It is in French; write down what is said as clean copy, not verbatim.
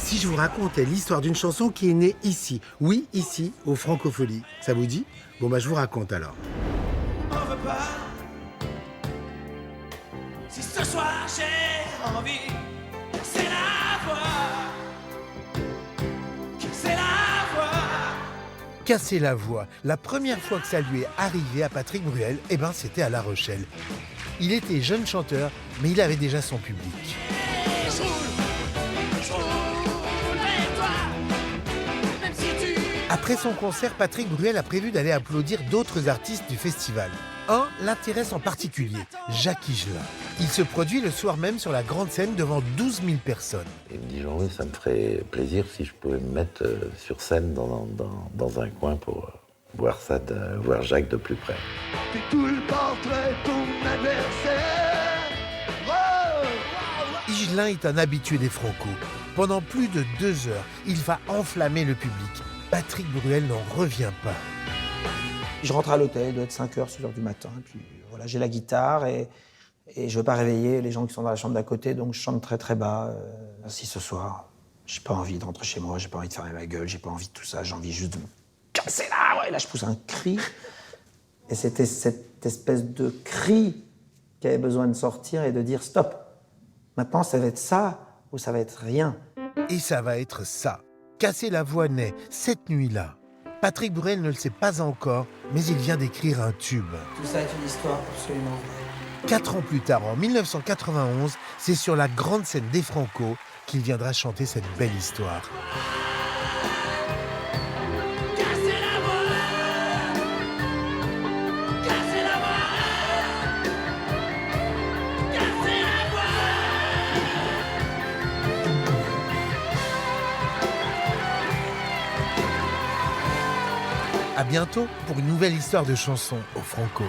si je vous racontais l'histoire d'une chanson qui est née ici, oui, ici, au Francophonie, ça vous dit? Bon, je vous raconte alors. On veut pas. Si ce soir j'ai envie, c'est la voix. C'est la voix. Casser la voix. La première fois que ça lui est arrivé à Patrick Bruel, c'était à La Rochelle. Il était jeune chanteur, mais il avait déjà son public. Je roule avec toi, même si tu... Après son concert, Patrick Bruel a prévu d'aller applaudir d'autres artistes du festival. Un l'intéresse en particulier, Jacques Higelin. Il se produit le soir même sur la grande scène devant 12 000 personnes. Il me dit Jean-Louis, ça me ferait plaisir si je pouvais me mettre sur scène dans un coin pour voir Jacques de plus près. Puis tout le portrait de ton adversaire. Oh, Higelin est un habitué des Franco. Pendant plus de 2 heures, il va enflammer le public. Patrick Bruel n'en revient pas. Je rentre à l'hôtel, il doit être 5h, 6h du matin. Et puis voilà, j'ai la guitare et je ne veux pas réveiller les gens qui sont dans la chambre d'à côté, donc je chante très très bas. Si ce soir, j'ai pas envie de rentrer chez moi, j'ai pas envie de fermer ma gueule, j'ai pas envie de tout ça, j'ai envie juste de me casser là. Ouais, là, je pousse un cri. Et c'était cette espèce de cri qui avait besoin de sortir et de dire stop. Maintenant, ça va être ça ou ça va être rien. Et ça va être ça. Casser la voix naît cette nuit-là. Patrick Bruel ne le sait pas encore, mais il vient d'écrire un tube. Tout ça est une histoire absolument vraie. 4 ans plus tard, en 1991, c'est sur la grande scène des Franco qu'il viendra chanter cette belle histoire. Casser la voix. Casser la voix. Casser la voix. À bientôt pour une nouvelle histoire de chanson au Franco.